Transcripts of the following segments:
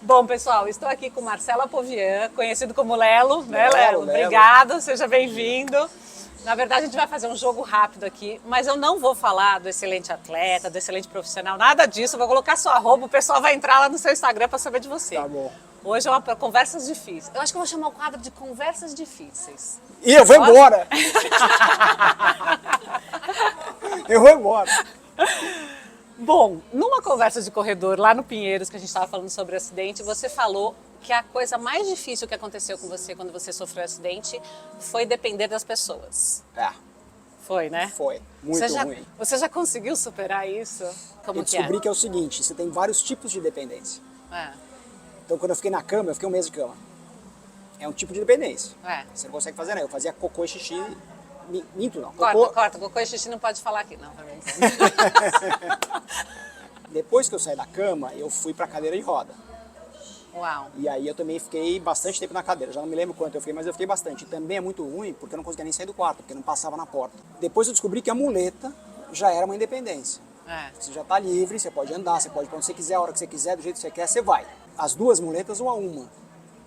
Bom, pessoal, estou aqui com Marcelo Apovian, conhecido como Lelo, né, Lelo, Lelo? Obrigado, seja bem-vindo. Na verdade, a gente vai fazer um jogo rápido aqui, mas eu não vou falar do excelente atleta, do excelente profissional, nada disso. Eu vou colocar seu arroba, o pessoal vai entrar lá no seu Instagram para saber de você. Tá bom. Hoje é uma conversas difíceis. Eu acho que eu vou chamar o quadro de conversas difíceis. E eu vou embora! Eu vou embora! Bom, numa conversa de corredor lá no Pinheiros, que a gente estava falando sobre o acidente, você falou que a coisa mais difícil que aconteceu com você quando você sofreu o acidente foi depender das pessoas. É, Foi, né? foi. Muito ruim. Você já conseguiu superar isso? Como Eu descobri que é o seguinte, você tem vários tipos de dependência. É. Então quando eu fiquei na cama, eu fiquei um mês de cama. É um tipo de dependência. É. Você não consegue fazer, né? Eu fazia cocô e xixi. Minto não. Corta. Cocô e xixi não pode falar aqui, não. Também. Depois que eu saí da cama, eu fui pra cadeira de roda. Uau. E aí eu também fiquei bastante tempo na cadeira. Já não me lembro quanto eu fiquei, mas eu fiquei bastante. E também é muito ruim porque eu não conseguia nem sair do quarto, porque não passava na porta. Depois eu descobri que a muleta já era uma independência. É. Você já está livre, você pode andar, você pode ir pra onde você quiser, a hora que você quiser, do jeito que você quer, você vai. As duas muletas ou a uma.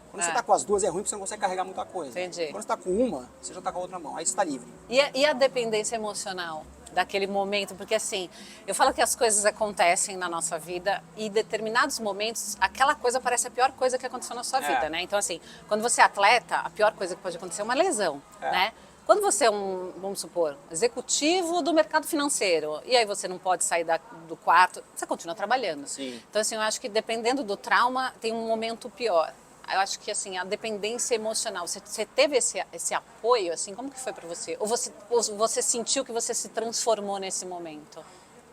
Quando você está com as duas é ruim porque você não consegue carregar muita coisa. Entendi. Quando você está com uma, você já está com a outra mão, aí você está livre. E a dependência emocional daquele momento? Porque assim, eu falo que as coisas acontecem na nossa vida e em determinados momentos aquela coisa parece a pior coisa que aconteceu na sua vida, né? Então assim, quando você é atleta, a pior coisa que pode acontecer é uma lesão, né? Quando você é vamos supor, executivo do mercado financeiro, e aí você não pode sair do quarto, você continua trabalhando. Sim. Então assim, eu acho que dependendo do trauma, tem um momento pior. Eu acho que assim, a dependência emocional, você teve esse apoio, assim, como que foi para você? Ou você sentiu que você se transformou nesse momento?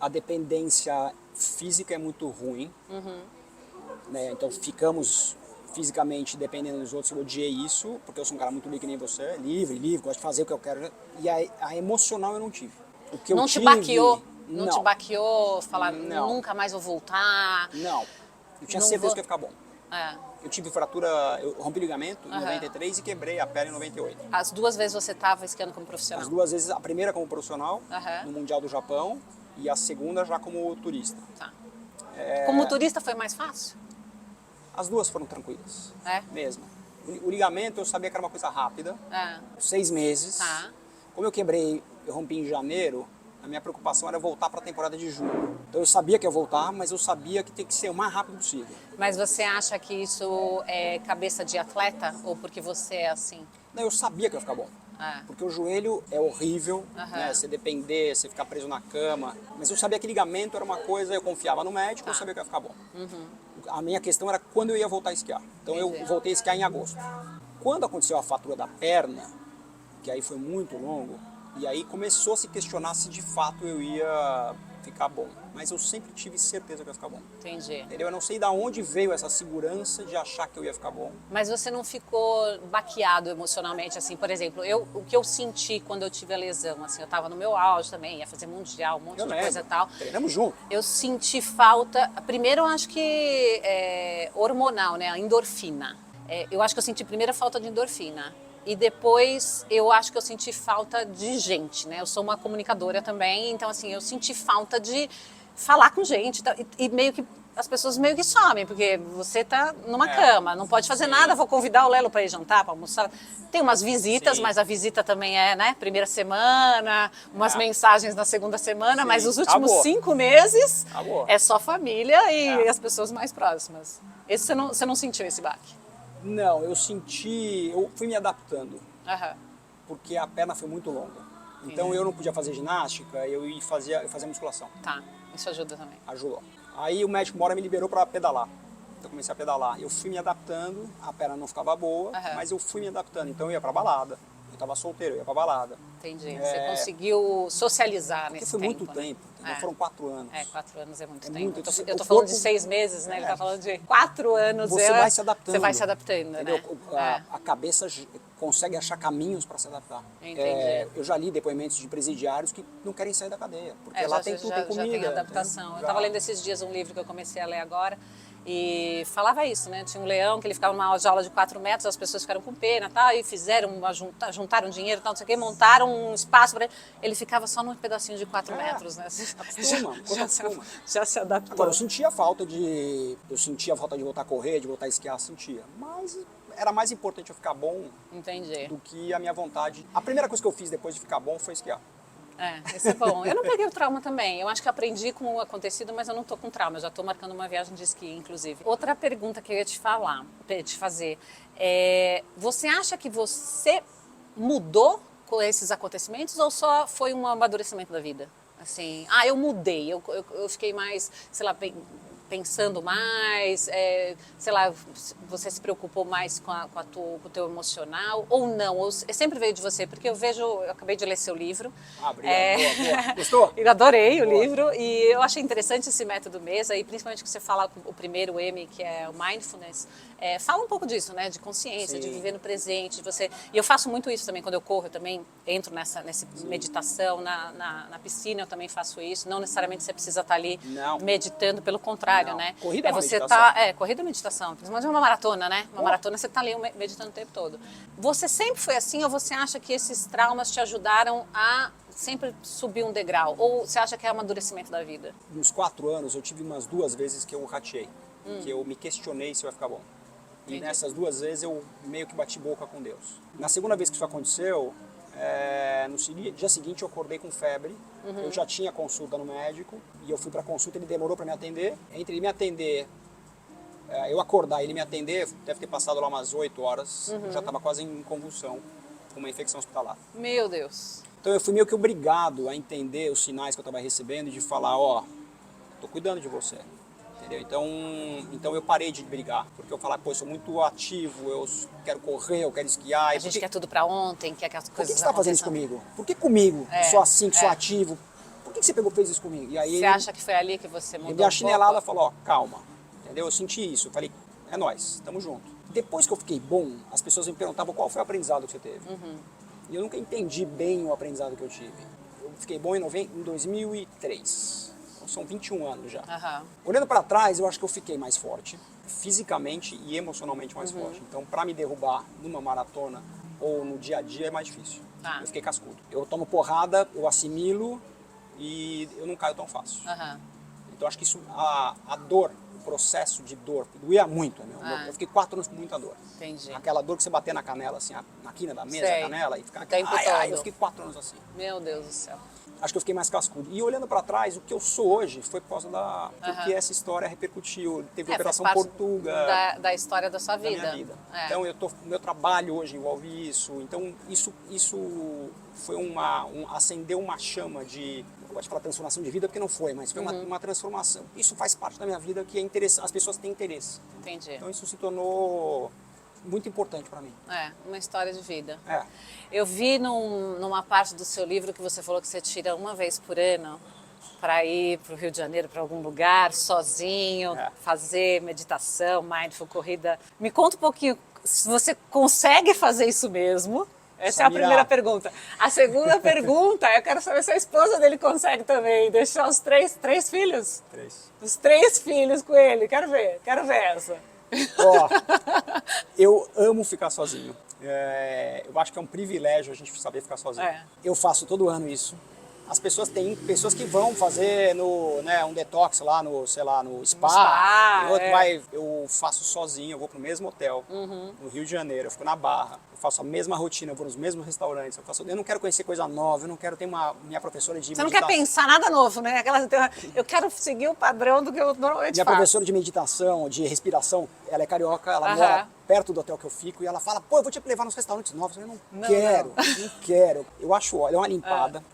A dependência física é muito ruim, né? Então ficamos fisicamente dependendo dos outros. Eu odiei isso, porque eu sou um cara muito livre que nem você, livre, gosto de fazer o que eu quero. E a emocional eu não tive. O que eu Não tive, te baqueou? Não não. te baqueou, falar Não. nunca mais vou voltar? Não. Eu tinha Não certeza vou- que ia ficar bom. É. Eu tive fratura, eu rompi ligamento em 93 e quebrei a perna em 98. As duas vezes você estava esquiando como profissional? As duas vezes, a primeira como profissional, Aham. no Mundial do Japão, e a segunda já como turista. Tá. Como turista foi mais fácil? As duas foram tranquilas, É? mesmo. O ligamento eu sabia que era uma coisa rápida, É. 6 meses. Tá. Como eu rompi em janeiro, a minha preocupação era voltar para a temporada de julho. Então eu sabia que ia voltar, mas eu sabia que tem que ser o mais rápido possível. Mas você acha que isso é cabeça de atleta ou porque você é assim? Não, eu sabia que ia ficar bom. É. Porque o joelho é horrível, né? Você depender, você ficar preso na cama. Mas eu sabia que ligamento era uma coisa, eu confiava no médico, eu sabia que ia ficar bom. A minha questão era quando eu ia voltar a esquiar. Então eu voltei a esquiar em agosto. Quando aconteceu a fratura da perna, que aí foi muito longo, e aí começou a se questionar se de fato eu ia ficar bom. Mas eu sempre tive certeza que ia ficar bom. Entendi. Entendeu? Eu não sei de onde veio essa segurança de achar que eu ia ficar bom. Mas você não ficou baqueado emocionalmente, assim, por exemplo, o que eu senti quando eu tive a lesão, assim, eu tava no meu auge também, ia fazer mundial, um monte de coisa e tal. Treinamos junto. Eu senti falta, primeiro eu acho que hormonal, né, a endorfina. Eu acho que eu senti primeiro a falta de endorfina. E depois eu acho que eu senti falta de gente, né? Eu sou uma comunicadora também, então assim, eu senti falta de falar com gente e meio que as pessoas meio que somem, porque você tá numa cama, não pode fazer nada, vou convidar o Lelo para ir jantar, para almoçar. Tem umas visitas, mas a visita também é, né, primeira semana, umas mensagens na segunda semana, mas os últimos 5 meses é só família e as pessoas mais próximas. Esse você não sentiu esse baque? Não, eu fui me adaptando, Aham. porque a perna foi muito longa. Então eu não podia fazer ginástica, eu fazia musculação. Tá, isso ajuda também. Ajudou. Aí o médico uma hora me liberou para pedalar. Então eu comecei a pedalar. Eu fui me adaptando, a perna não ficava boa, mas eu fui me adaptando. Então eu ia pra balada, eu tava solteiro, eu ia pra balada. Entendi, você conseguiu socializar Porque nesse foi tempo. muito tempo, entendeu? Foram 4 anos. 4 anos é muito tempo. Muito. Eu tô O falando corpo- de 6 meses, né? Ele tá falando de 4 anos. Você vai se adaptando. Você vai se adaptando, entendeu? né? A cabeça consegue achar caminhos para se adaptar. Entendi. Eu já li depoimentos de presidiários que não querem sair da cadeia, porque lá tem tudo, tem comida. Já tem adaptação. Eu tava lendo esses dias um livro que eu comecei a ler agora, e falava isso, né? Tinha um leão que ele ficava numa jaula de 4 metros, as pessoas ficaram com pena, tá? E juntaram dinheiro, tal, não sei o quê, montaram um espaço para ele. Ele ficava só num pedacinho de 4 metros, né? Acostuma. Já se adaptou. Agora, eu sentia falta de voltar a correr, de voltar a esquiar, sentia. Mas era mais importante eu ficar bom Entendi. do que a minha vontade. A primeira coisa que eu fiz depois de ficar bom foi esquiar. Isso é bom. Eu não peguei o trauma também. Eu acho que aprendi com o acontecido, mas eu não tô com trauma. Eu já tô marcando uma viagem de esqui, inclusive. Outra pergunta que eu ia te fazer. Você acha que você mudou com esses acontecimentos ou só foi um amadurecimento da vida? Assim, eu mudei, eu fiquei mais, sei lá, pensando mais, sei lá, você se preocupou mais com o teu emocional ou não? Ou sempre veio de você? Porque eu acabei de ler seu livro. Obrigado. Boa. Gostou? Eu adorei o livro e eu achei interessante esse método mesa e principalmente que você fala o primeiro M, que é o Mindfulness. Fala um pouco disso, né? De consciência, de viver no presente, de você... E eu faço muito isso também quando eu corro, eu também entro nessa meditação, na piscina eu também faço isso. Não necessariamente você precisa estar ali meditando, pelo contrário, né? Corrida é uma você meditação. Corrida é meditação, principalmente uma maratona, né? Uma maratona você está ali meditando o tempo todo. Você sempre foi assim ou você acha que esses traumas te ajudaram a sempre subir um degrau? Ou você acha que é amadurecimento da vida? Nos 4 anos eu tive umas 2 vezes que eu rateei, que eu me questionei se vai ficar bom. E nessas 2 vezes eu meio que bati boca com Deus. Na segunda vez que isso aconteceu, no dia seguinte eu acordei com febre, eu já tinha consulta no médico, e eu fui para consulta, ele demorou para me atender. Entre ele me atender, eu acordar e ele me atender, deve ter passado lá umas 8 horas, eu já estava quase em convulsão, com uma infecção hospitalar. Meu Deus! Então eu fui meio que obrigado a entender os sinais que eu estava recebendo e de falar, tô cuidando de você. Entendeu? Então eu parei de brigar, porque eu falava, eu sou muito ativo, eu quero correr, eu quero esquiar. A gente quer tudo pra ontem, quer que as coisas Por que você está fazendo isso comigo? Por que comigo, sou assim, que sou ativo? Por que você fez isso comigo? E aí você acha que foi ali que você mudou? Ele deu a chinelada e falou, calma. Entendeu? Eu senti isso, eu falei, é nóis, tamo junto. Depois que eu fiquei bom, as pessoas me perguntavam qual foi o aprendizado que você teve. E eu nunca entendi bem o aprendizado que eu tive. Eu fiquei bom em 2003. São 21 anos já. Olhando para trás, eu acho que eu fiquei mais forte, fisicamente e emocionalmente mais forte. Então, para me derrubar numa maratona ou no dia a dia é mais difícil. Eu fiquei cascudo. Eu tomo porrada, eu assimilo e eu não caio tão fácil. Então, acho que isso, a dor, o processo de dor, doía muito. Eu fiquei 4 anos com muita dor. Entendi. Aquela dor que você bater na canela, assim, na quina da mesa, Sei. a canela, e ficar... eu fiquei 4 anos assim. Meu Deus do céu. Acho que eu fiquei mais cascudo. E olhando para trás, o que eu sou hoje foi por causa porque essa história repercutiu. Teve Operação Portuga. Da história da sua vida. Da minha vida. Então, meu trabalho hoje envolve isso. Então, isso foi acendeu uma chama de... Eu gosto de falar transformação de vida porque não foi, mas foi uma transformação. Isso faz parte da minha vida que é interessante. As pessoas têm interesse. Entendi. Então, isso se tornou muito importante para mim. Uma história de vida. Eu vi numa parte do seu livro que você falou que você tira uma vez por ano para ir para o Rio de Janeiro, para algum lugar, sozinho, fazer meditação, mindful, corrida. Me conta um pouquinho, se você consegue fazer isso mesmo? Essa é a primeira pergunta. A segunda pergunta, eu quero saber se a esposa dele consegue também deixar os três filhos. 3. Os 3 filhos com ele. Quero ver essa. Eu amo ficar sozinho. Eu acho que é um privilégio a gente saber ficar sozinho. Eu faço todo ano isso. As pessoas têm pessoas que vão fazer um detox lá no spa. Eu faço sozinho, eu vou pro mesmo hotel, no Rio de Janeiro, eu fico na Barra. Eu faço a mesma rotina, eu vou nos mesmos restaurantes. Eu não quero conhecer coisa nova, eu não quero ter minha professora de meditação. Você não quer pensar nada novo, né? Eu quero seguir o padrão do que eu normalmente Minha faço. professora de meditação, de respiração, ela é carioca, ela mora perto do hotel que eu fico e ela fala, eu vou te levar nos restaurantes novos. Eu não quero. Eu acho, olha, é uma limpada,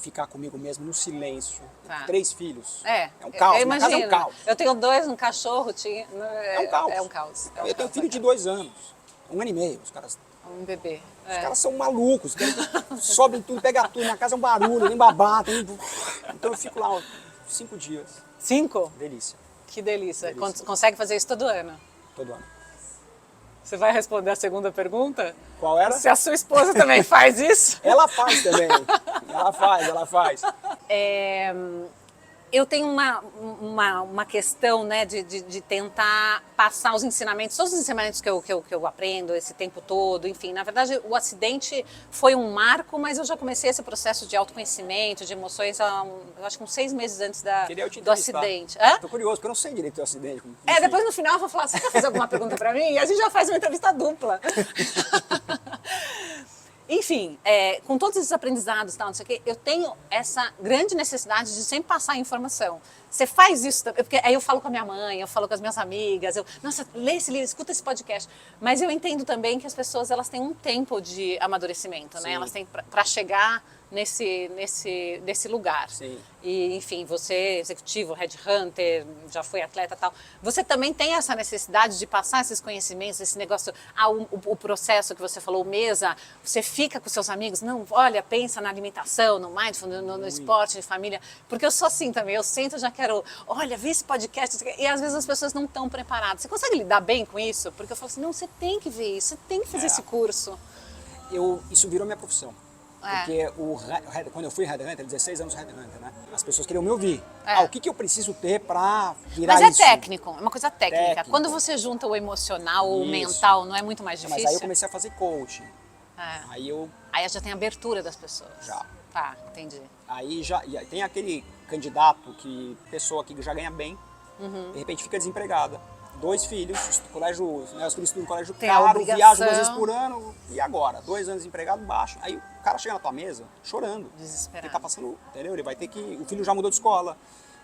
ficar comigo mesmo no silêncio. 3 filhos. É um caos, eu minha casa é um caos. Eu tenho 2, um cachorro, é um caos. É um caos. Eu tenho um filho de 2 anos, 1 ano e meio, os caras... Um bebê. Os caras são malucos, sobem tudo, pega tudo, na casa é um barulho, tem babá, Então eu fico lá 5 dias. 5? Delícia. Que delícia. Consegue fazer isso todo ano? Todo ano. Você vai responder a segunda pergunta? Qual era? Se a sua esposa também faz isso? Ela faz também. Ela faz. eu tenho uma questão, né, de tentar passar os ensinamentos, todos os ensinamentos que eu aprendo esse tempo todo, enfim, na verdade o acidente foi um marco, mas eu já comecei esse processo de autoconhecimento, de emoções, eu acho que uns 6 meses antes do acidente. Tô curioso, porque eu não sei direito do acidente. Depois no final eu vou falar, você quer fazer alguma pergunta pra mim? E a gente já faz uma entrevista dupla. Enfim, com todos esses aprendizados, tal, não sei o quê, eu tenho essa grande necessidade de sempre passar informação. Você faz isso também, porque aí eu falo com a minha mãe, eu falo com as minhas amigas, nossa, lê esse livro, escuta esse podcast. Mas eu entendo também que as pessoas, elas têm um tempo de amadurecimento, né? Elas têm para chegar nesse lugar. Sim. E, enfim, você é executivo, headhunter, já foi atleta e tal, você também tem essa necessidade de passar esses conhecimentos, esse negócio, o processo que você falou, mesa, você fica com seus amigos, não, olha, pensa na alimentação, no mindfulness, no esporte, de família, porque eu sou assim também, eu sento, já quero, olha, vi esse podcast, e às vezes as pessoas não estão preparadas. Você consegue lidar bem com isso? Porque eu falo assim, não, você tem que ver isso, você tem que fazer esse curso. Isso virou minha profissão. Porque quando eu fui headhunter, 16 anos headhunter, né? As pessoas queriam me ouvir. O que eu preciso ter para virar isso? Mas é técnico, é uma coisa técnica. Quando você junta o emocional ou o mental, não é muito mais difícil? Mas aí eu comecei a fazer coaching. Aí já tem abertura das pessoas. Já. Tá, entendi. Aí tem aquele candidato, pessoa que já ganha bem, de repente fica desempregada. 2 filhos, colégio, né, os filhos estudam em colégio caro, viajam 2 vezes por ano, e agora? 2 anos desempregado, baixo. Aí o cara chega na tua mesa chorando. Desesperado. Ele tá passando, entendeu? Ele vai ter que... O filho já mudou de escola.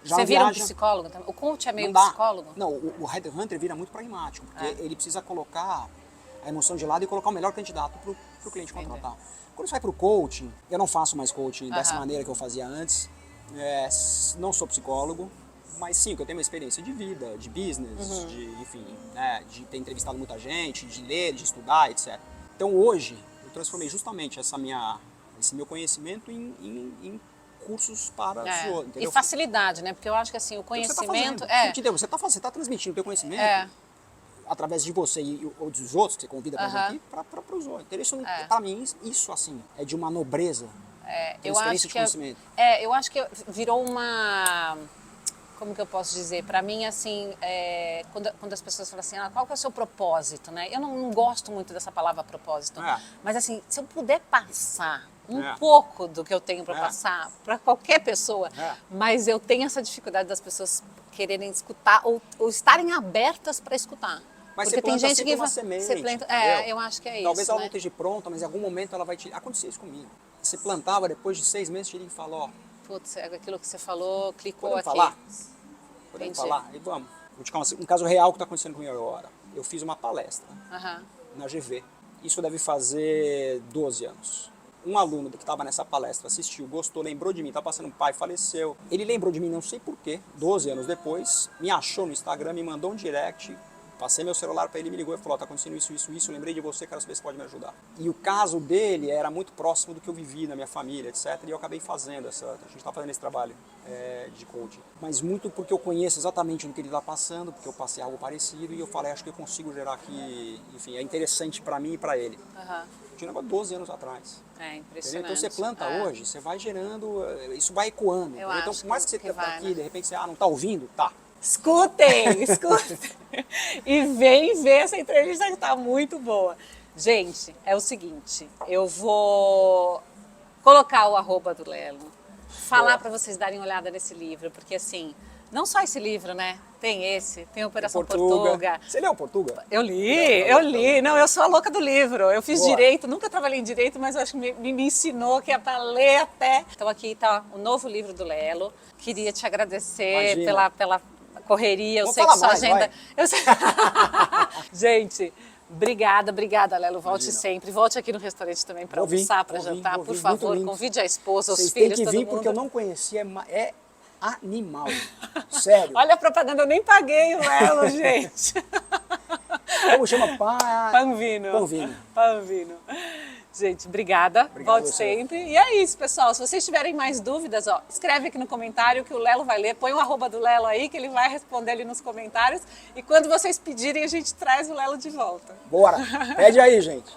Você vira um psicólogo também? O coach é meio psicólogo? Não, o headhunter vira muito pragmático, porque ele precisa colocar a emoção de lado e colocar o melhor candidato pro cliente contratar. Quando você vai pro coaching, eu não faço mais coaching dessa maneira que eu fazia antes, não sou psicólogo, mas sim, que eu tenho uma experiência de vida, de business, de ter entrevistado muita gente, de ler, de estudar, etc. Então hoje, eu transformei justamente esse meu conhecimento em cursos para os outros, entendeu? E facilidade, né? Porque eu acho que assim, o conhecimento... Você está transmitindo o teu conhecimento através de você ou dos outros que você convida para vir aqui, para os outros. Então, para mim, isso assim, é de uma nobreza, transferência de conhecimento. Eu acho que virou uma... Como que eu posso dizer? Para mim, assim, quando as pessoas falam assim, qual que é o seu propósito, né? Eu não gosto muito dessa palavra propósito, mas assim, se eu puder passar um pouco do que eu tenho para passar para qualquer pessoa, mas eu tenho essa dificuldade das pessoas quererem escutar ou estarem abertas para escutar. Mas porque você planta tem gente que uma semente, eu acho que é isso. Talvez ela né? não esteja pronta, mas em algum momento ela vai te... Aconteceu isso comigo. Você plantava, depois de 6 meses, te liga e fala, putz, aquilo que você falou, clicou podemos aqui. Falar? Podemos falar? E vamos. Vou te contar um caso real que está acontecendo comigo agora. Eu fiz uma palestra na GV. Isso deve fazer 12 anos. Um aluno que estava nessa palestra assistiu, gostou, lembrou de mim, tá passando um pai, faleceu. Ele lembrou de mim, não sei porquê, 12 anos depois, me achou no Instagram, me mandou um direct, passei meu celular para ele, me ligou e falou, tá acontecendo isso, lembrei de você, quero saber se pode me ajudar. E o caso dele era muito próximo do que eu vivi na minha família, etc. E eu acabei fazendo a gente está fazendo esse trabalho de coaching. Mas muito porque eu conheço exatamente o que ele está passando, porque eu passei algo parecido e eu falei, acho que eu consigo gerar aqui, enfim, é interessante para mim e para ele. Tinha um negócio 12 anos atrás. É impressionante. Entendeu? Então você planta hoje, você vai gerando, isso vai ecoando. Então por mais que você esteja aqui, de repente você não está ouvindo, tá. Escutem. E vem ver essa entrevista que está muito boa. Gente, é o seguinte, eu vou colocar o @ do Lelo, falar para vocês darem uma olhada nesse livro, porque assim, não só esse livro, né? Tem Operação Portuga. Você leu Portuga? Eu li. Não, eu sou a louca do livro. Eu fiz direito, nunca trabalhei em direito, mas eu acho que me ensinou que é para ler até. Então aqui está o novo livro do Lelo. Queria te agradecer pela correria, eu sei que sua agenda... Gente, obrigada, Lelo, volte sempre. Volte aqui no restaurante também para almoçar, para jantar, por favor, convide a esposa, os filhos, todo mundo. Vocês têm que vir porque eu não conhecia, é animal, sério. Olha a propaganda, eu nem paguei o Lelo, gente. Como chama? Panvino. Gente, obrigada. Volte sempre. E é isso, pessoal. Se vocês tiverem mais dúvidas, escreve aqui no comentário que o Lelo vai ler. Põe o @ do Lelo aí que ele vai responder ali nos comentários. E quando vocês pedirem, a gente traz o Lelo de volta. Bora. Pede aí, gente.